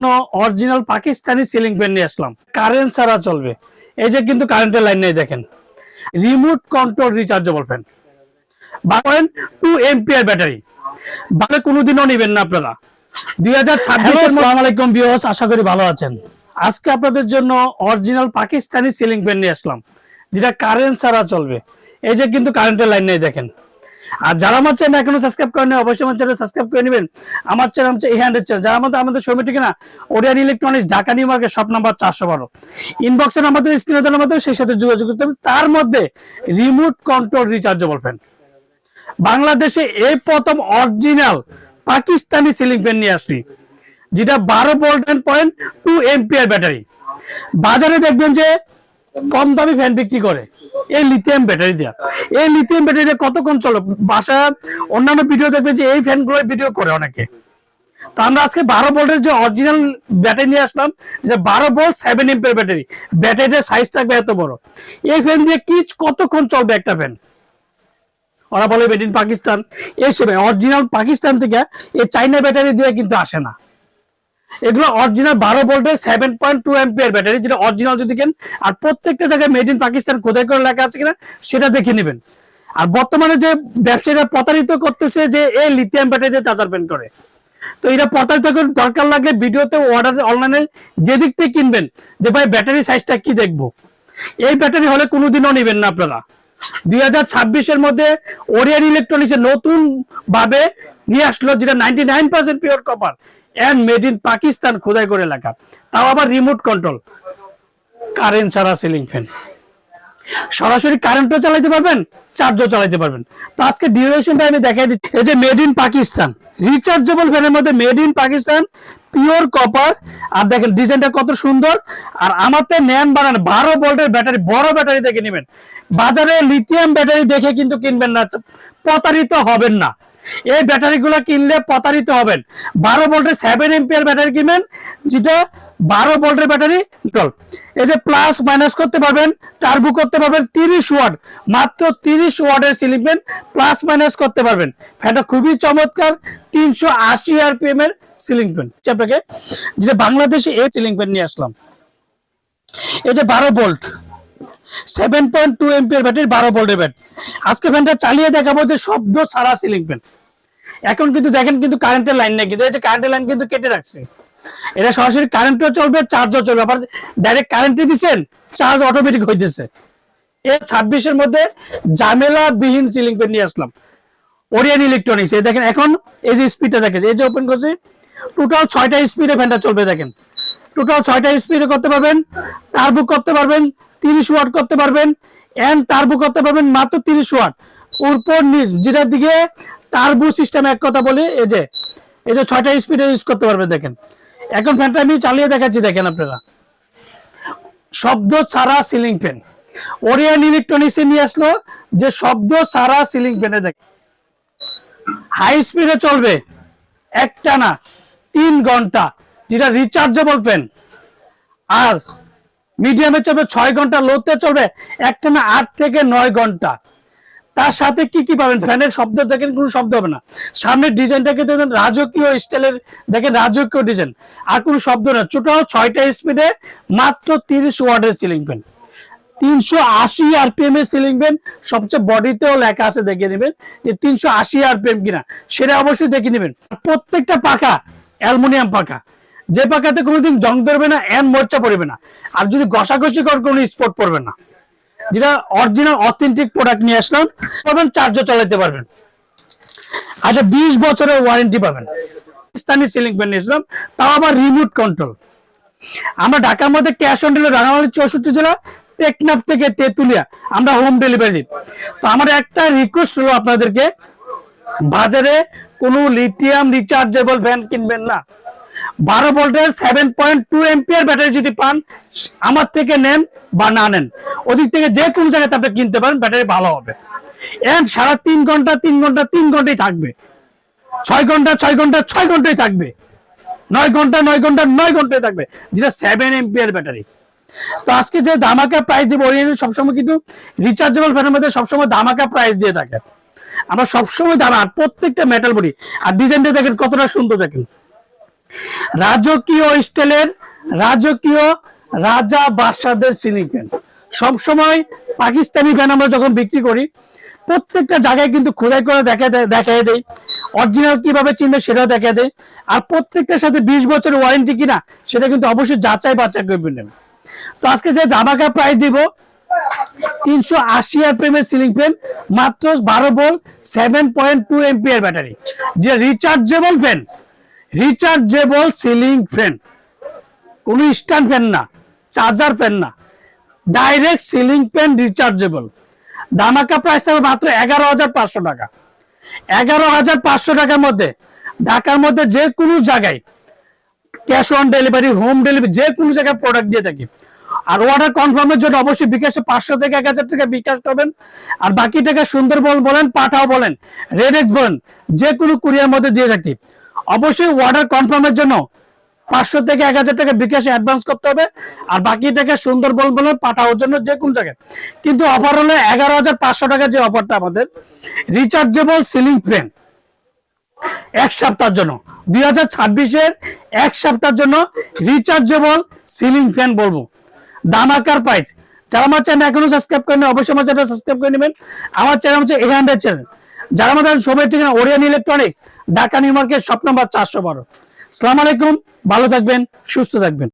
Original Pakistani ceiling fan নিয়ে আসলাম, current ছাড়া চলবে। এই যে কিন্তু কারেন্টের লাইন নেই, দেখেন remote control rechargeable fan, 12.2 ampere battery. ভালো কোনোদিনও নেবেন না আপনারা। 2026। আসসালামু আলাইকুম ভিউয়ার্স, আশা করি ভালো আছেন। আজকে আপনাদের জন্য অরিজিনাল পাকিস্তানি সিলিং ফ্যান নিয়ে আসলাম, যেটা কারেন্ট ছাড়া চলবে। এই যে কিন্তু কারেন্টের লাইন নেই, দেখেন। আর যারা আমার চ্যানেল এখনো সাবস্ক্রাইব করেন, অবশ্যই আমার চ্যানেল সাবস্ক্রাইব করে নেবেন। আমার চ্যানেল হচ্ছে এই চ্যানেল। যারা আমাদের শোরুমে ঠিকানা Orion electronics, Dhaka new market, shop number 412। ইনবক্সে আমাদের স্ক্রিনে দেওয়ার মধ্যে সেই সাথে যোগাযোগ করতে হবে। তার মধ্যে রিমোট কন্ট্রোল রিচার্জেবল ফ্যান, বাংলাদেশে এই প্রথম অরিজিনাল পাকিস্তানি সিলিং ফ্যান নিয়ে আসছি, যেটা 12.2 এম্পিয়ার ব্যাটারি। বাজারে দেখবেন যে কম দামি ফ্যান বিক্রি করে এই লিথিয়াম ব্যাটারি দিয়া। এই লিথিয়াম ব্যাটারি দিয়ে কতক্ষণ চলে, বাসা অন্যান্য ভিডিও দেখবেন যে এই ফ্যান গুলো ভিডিও করে অনেকে। তো আমরা আজকে 12 ভোল্টের যে অরিজিনাল ব্যাটারি নিয়ে আসলাম, যে 12 ভোল্ট 7 এম্পিয়ার ব্যাটারি। ব্যাটারিটার সাইজ থাকবে এত বড়। এই ফ্যান দিয়ে কি কতক্ষণ চলবে একটা ফ্যান? ওরা বলে মেড ইন পাকিস্তান। এই সময় অরিজিনাল পাকিস্তান থেকে এই চাইনা ব্যাটারি দিয়ে কিন্তু আসে না। এগুলো অরিজিনাল 12 ভোল্টের 7.2 এম্পিয়ার ব্যাটারি, যেটা অরিজিনাল যদি কেন। আর প্রত্যেকটা জায়গায় মেড ইন পাকিস্তান কোথায় করে লেখা আছে কিনা সেটা দেখে নেবেন। আর বর্তমানে যে ব্যবসায়ীরা প্রতারিত করতেছে যে এই লিথিয়াম ব্যাটারি দিয়ে চার্জার ফ্যান করে, তো এটা প্রতারিত করে দরকার লাগলে ভিডিওতে অর্ডার অনলাইনে যে দিক থেকে কিনবেন, যে ভাই ব্যাটারি সাইজটা কি দেখবো, এই ব্যাটারি হলে কোনোদিনও নেবেন না আপনারা। 2026 মধ্যে ওরিয়ান ইলেকট্রনিক্স নতুন ভাবে নিয়ে আসলো, যেটা 99% pure copper and made in Pakistan খোদাই করে লেখা, তাও আবার রিমোট কন্ট্রোল, কারেন্ট ছাড়া সিলিং ফ্যান। সরাসরি কারেন্টও চালাতে পারবেন, চার্জও চালাতে পারবেন। তো আজকে ডিউরেশনটা আমি দেখাই দিচ্ছি। এই যে মেড ইন পাকিস্তান রিচার্জেবল ফ্যানের মধ্যে made in Pakistan pure copper. আর দেখেন ডিজাইনটা কত সুন্দর। আর আমাতে নেন বানান 12 ভোল্টের ব্যাটারি, বড় ব্যাটারি দেখে নেবেন। বাজারে লিথিয়াম ব্যাটারি দেখে কিন্তু কিনবেন না, প্রতারিত হবেন না। এই ব্যাটারিগুলো কিনলে প্রতারিত হবেন। 12 ভোল্টের 7 এম্পিয়ার ব্যাটারি কিনবেন, যেটা 12 ভোল্টের ব্যাটারি। এই যে প্লাস মাইনাস করতে পারবেন, টার্বো করতে পারবেন। 30 ওয়াট, মাত্র 30 ওয়াটের সিলিং ফ্যান, প্লাস মাইনাস করতে পারবেন। ফ্যানটা খুবই চমৎকার, 380 আরপিএম এর সিলিং ফ্যান। আপনাকে যেটা বাংলাদেশে এই সিলিং ফ্যান নিয়ে আসলাম, এই যে 12 ভোল্ট 7.2 এম্পিয়ার ব্যাটারি, 12 ভোল্টের ব্যাটারি। আজকে ফ্যানটা চালিয়ে দেখাবো যে শব্দ ছাড়া সিলিং ফ্যান। এখন কিন্তু দেখেন কিন্তু কারেন্টের লাইন নেই, কিন্তু এই যে কারেন্টের লাইন কিন্তু কেটে রাখছে। এটা সরাসরি কারেন্টও চলবে, চার্জও চলবে। আবার ডাইরেক্ট কারেন্টে দিচ্ছেন, চার্জ অটোমেটিক হইতেছে। এই 26 মধ্যে ঝামেলা বিহীন সিলিং ফ্যান নিয়ে আসলাম ওরিয়ান ইলেকট্রনিক্স। এই দেখেন এখন এই যে স্পিডটা দেখেন, এই যে ওপেন করছি, টোটাল 6টা স্পিডে ফ্যানটা চলবে। দেখেন টোটাল 6টা স্পিডে করতে পারবেন, টার্বো করতে পারবেন, 30 ওয়াট করতে পারবেন, এন্ড টার্বো করতে পারবেন মাত্র 30 ওয়াট। উপর নিচ যেটার দিকে টার্বো সিস্টেম, এক কথা বলি, এই যে 6টা স্পিডে ইউজ করতে পারবেন। দেখেন এখন ফ্যানটা আমি চালিয়ে দেখাচ্ছি, দেখেন আপনারা শব্দ ছাড়া সিলিং ফ্যান। ওরিয়ান ইলেকট্রনিক্স নিয়ে আসলো যে শব্দ ছাড়া সিলিং ফ্যানে। দেখেন হাই স্পিডে চলবে একটানা 3 ঘন্টা, যেটা রিচার্জেবল ফ্যান। আর মিডিয়ামে চলবে 6 ঘন্টা, লোতে চলবে একটানা 8 থেকে 9 ঘন্টা। তার সাথে কি কি পাবেন? ফ্যানের শব্দ দেখেন, কোনো শব্দ হবে না। সামনের ডিজাইনটাকে দেখেন রাজকীয় স্টাইলের, দেখেন রাজকীয় ডিজাইন, আর কোনো শব্দ না। টোটাল 6টা স্পিডে মাত্র 30 ওয়াটের সিলিং ফ্যান, 380 আরপিএম এর সিলিং ফ্যান। সবচেয়ে বডিতেও লেখা আছে, দেখে নেবেন যে 380 আরপিএম কিনা, সেটা অবশ্যই দেখে নেবেন। প্রত্যেকটা পাখা অ্যালুমিনিয়াম পাখা, যে পাখাতে কোনোদিন জং ধরবে না, এন মোর্চা পড়বে না। আর যদি ঘষাঘষি করে কোনো স্পট পড়বে না, যেটা অরিজিনাল অথেন্টিক প্রোডাক্ট নিয়ে আসলাম। পাবেন, চার্জও চালাতে পারবেন। আচ্ছা 20 বছরের ওয়ারেন্টি পাবেন। পাকিস্তানি সিলিং ফ্যান নিয়ে আসলাম, তাও আবার রিমোট কন্ট্রোল। আমরা ঢাকার মধ্যে ক্যাশ অন ডেলিভারি, রাঙামাটি 64 জেলা, টেকনাফ থেকে তেতুলিয়া আমরা হোম ডেলিভারি দিই। তো আমার একটা রিকোয়েস্ট হলো আপনাদেরকে, বাজারে কোনো লিথিয়াম রিচার্জেবল ফ্যান কিনবেন না। 12 ভোল্টের 7.2 এম্পিয়ার ব্যাটারি যদি পান, আমার থেকে নেন বা না নেন, ওদিক থেকে যে কোনো জায়গাতে আপনি কিনতে পারেন, ব্যাটারি ভালো হবে। এন্ড সারা 3 ঘন্টা 3 ঘন্টা 3 ঘন্টাই থাকবে, 6 ঘন্টা 6 ঘন্টা 6 ঘন্টাই থাকবে, 9 ঘন্টা 9 ঘন্টা 9 ঘন্টায় থাকবে, যেটা 7 এম্পিয়ার ব্যাটারি। তো আজকে যে ধামাকা প্রাইস দিব, ওরিয়ান সবসময় কিন্তু রিচার্জেবল ফ্যানের মধ্যে সবসময় ধামাকা প্রাইস দিয়ে থাকে। আমরা সবসময় দাম, আর প্রত্যেকটা মেটাল বডি, আর ডিজাইনটা দেখেন কতটা সুন্দর। দেখেন রাজকীয় স্টাইলের রাজকীয় রাজা বাদশাদের সিলিং ফ্যান। সবসময় পাকিস্তানি ফ্যান আমরা যখন বিক্রি করি প্রত্যেকটা জায়গায় কিন্তু খোদাই করে দেখায় দেয়, অরিজিনাল কিভাবে চিনবে সেটাও দেখা দেয়। আর প্রত্যেকটার সাথে 20 বছরের ওয়ারেন্টি কিনা সেটা কিন্তু অবশ্যই যাচাই বাছাই করবেন। তো আজকে যে ধামাকা প্রাইস দিব 380 আরপিএম সিলিং ফ্যান, মাত্র 12 ভোল্ট 7.2 এম্পিয়ার ব্যাটারি, যে rechargeable fan, rechargeable ceiling fan, কোনো স্ট্যান্ড ফ্যান না, চার্জার ফ্যান না, ডাইরেক্ট সিলিং ফ্যান রিচার্জেবল। ধামাকা প্রাইস থাকবে মাত্র 11,500 টাকা। 11,500 টাকার মধ্যে ঢাকার মধ্যে যে কোনো জায়গায় cash on delivery, home delivery, যে কোনো জায়গায় প্রোডাক্ট দিয়ে থাকি। আর অর্ডার কনফার্মের জন্য অবশ্যই বিকাশে 500 থেকে 1000 টাকা বিকাশ করবেন। আর বাকি টাকা সুন্দরবন বলেন, পাঠাও বলেন, রেডেক্স বলেন, যে কোনো কুরিয়ার মধ্যে দিয়ে থাকি। অবশ্যই অর্ডার কনফার্মের জন্য 500 থেকে 1000 টাকা বিকাশে অ্যাডভান্স করতে হবে। আর বাকি টাকা সুন্দরবন বলেন, পাঠাওয়ার জন্য যে কোনো জায়গায়। কিন্তু অফার হলো 11,500 টাকা, যে অফারটা আমাদের রিচার্জেবল সিলিং ফ্যান 1 সপ্তাহের জন্য, 2026-এর 1 সপ্তাহের জন্য রিচার্জেবল সিলিং ফ্যান বলবো। ধামাকার প্রাইস। যারা আমার চ্যানেল এখনো সাবস্ক্রাইব করেন অবশ্যই আমার চ্যানেল সাবস্ক্রাইব করে নেবেন। আমার চ্যানেল হচ্ছে এখানটার চ্যানেল। যারা আমাদের সবাই ঠিকানা Orion electronics, Dhaka new market, shop number 412। আসসালামু আলাইকুম, ভালো থাকবেন, সুস্থ থাকবেন।